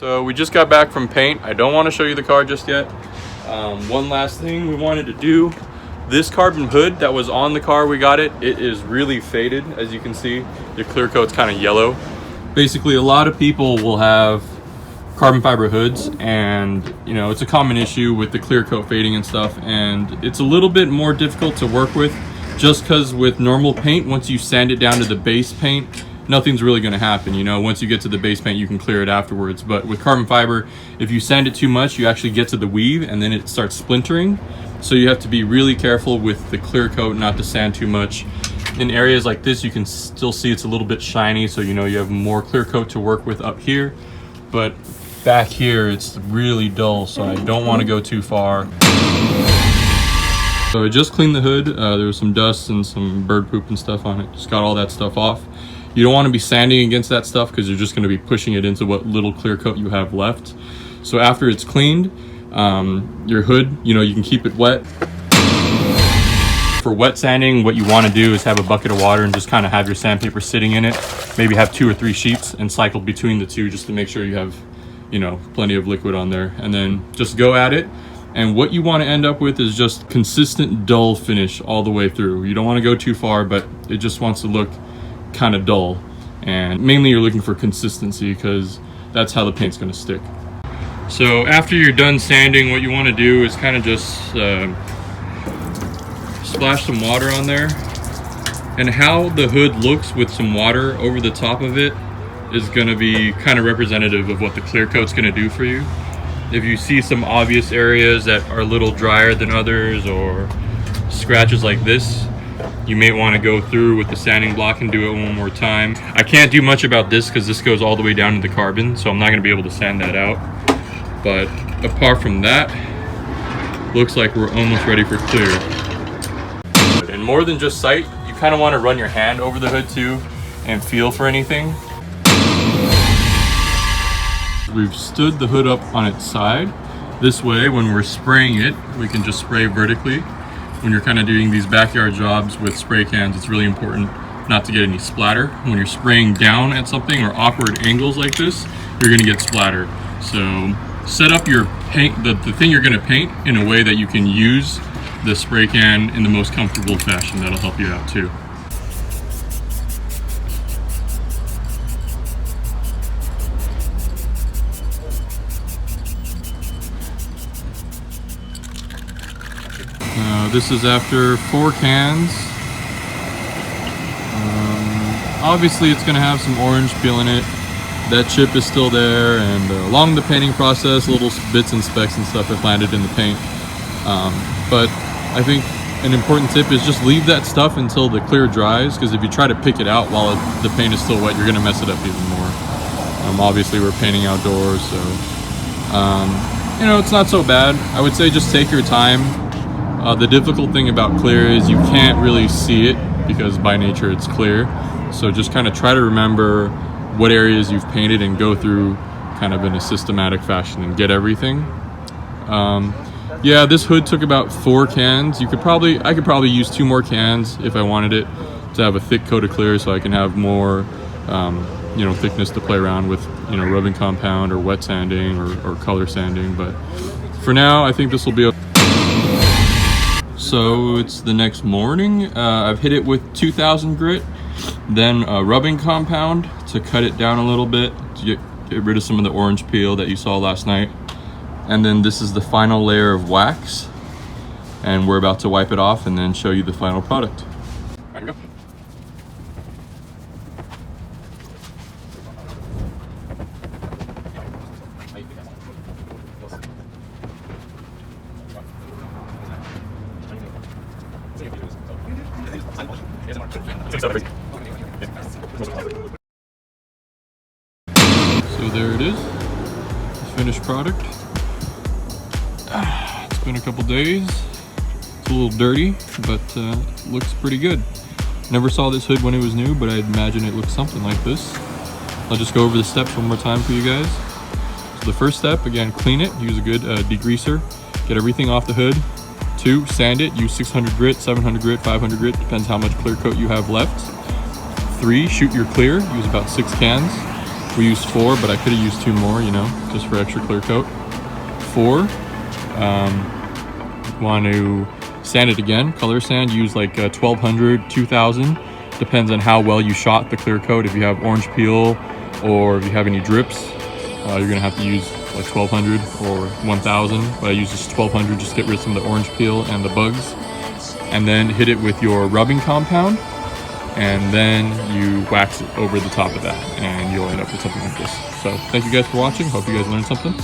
So we just got back from paint. I don't want to show you the car just yet. One last thing we wanted to do. This carbon hood that was on the car we got it is really faded. As you can see, the clear coat's kind of yellow. Basically, a lot of people will have carbon fiber hoods, and you know, it's a common issue with the clear coat fading and stuff, and it's a little bit more difficult to work with just because with normal paint, once you sand it down to the base paint, nothing's really going to happen. You know, once you get to the base paint, you can clear it afterwards. But with carbon fiber, if you sand it too much, you actually get to the weave and then it starts splintering. So you have to be really careful with the clear coat not to sand too much. In areas like this, you can still see it's a little bit shiny, so you know you have more clear coat to work with up here. But back here, it's really dull, so I don't want to go too far. So I just cleaned the hood. There was some dust and some bird poop and stuff on it. Just got all that stuff off. You don't want to be sanding against that stuff because you're just going to be pushing it into what little clear coat you have left. So after it's cleaned, your hood, you know, you can keep it wet. For wet sanding, what you want to do is have a bucket of water and just kind of have your sandpaper sitting in it. Maybe have 2 or 3 sheets and cycle between the two just to make sure you have, you know, plenty of liquid on there. And then just go at it. And what you want to end up with is just consistent dull finish all the way through. You don't want to go too far, but it just wants to look kind of dull. And mainly you're looking for consistency because that's how the paint's going to stick. So after you're done sanding, what you want to do is kind of just splash some water on there. And how the hood looks with some water over the top of it is going to be kind of representative of what the clear coat's going to do for you. If you see some obvious areas that are a little drier than others or scratches like this, you may want to go through with the sanding block and do it one more time. I can't do much about this because this goes all the way down to the carbon, so I'm not going to be able to sand that out. But apart from that, looks like we're almost ready for clear. And more than just sight, you kind of want to run your hand over the hood too and feel for anything. We've stood the hood up on its side. This way, when we're spraying it, we can just spray vertically. When you're kind of doing these backyard jobs with spray cans, it's really important not to get any splatter. When you're spraying down at something or awkward angles like this, you're gonna get splatter. So set up your paint, the thing you're gonna paint, in a way that you can use the spray can in the most comfortable fashion. That'll help you out too. This is after 4 cans. Obviously it's going to have some orange peel in it. That chip is still there, and along the painting process, little bits and specks and stuff have landed in the paint. But I think an important tip is just leave that stuff until the clear dries, because if you try to pick it out while the paint is still wet, you're going to mess it up even more. Obviously we're painting outdoors, so you know, it's not so bad. I would say just take your time. The difficult thing about clear is you can't really see it because by nature it's clear. So just kind of try to remember what areas you've painted and go through kind of in a systematic fashion and get everything. Yeah, this hood took about 4 cans. I could probably use 2 more cans if I wanted it to have a thick coat of clear, so I can have more you know, thickness to play around with, you know, rubbing compound or wet sanding or color sanding. But for now, I think this will be okay. So it's the next morning. I've hit it with 2000 grit, then rubbing compound to cut it down a little bit to get rid of some of the orange peel that you saw last night. And then this is the final layer of wax, and we're about to wipe it off and then show you the final product. There you go. So there it is, the finished product. It's been a couple days. It's a little dirty, but looks pretty good. Never saw this hood when it was new, but I'd imagine it looks something like this. I'll just go over the steps one more time for you guys. So the first step, again, clean it. Use a good degreaser. Get everything off the hood. 2, sand it. Use 600 grit, 700 grit, 500 grit. Depends how much clear coat you have left. 3, shoot your clear. Use about 6 cans. We used 4, but I could have used 2 more, you know, just for extra clear coat. 4. Want to sand it again, color sand, use like 1200, 2000, depends on how well you shot the clear coat. If you have orange peel or if you have any drips, you're gonna have to use like 1200 or 1000, but I use just 1200 just to get rid of some of the orange peel and the bugs. And then hit it with your rubbing compound, and then you wax it over the top of that, and you'll end up with something like this. So thank you guys for watching. Hope you guys learned something.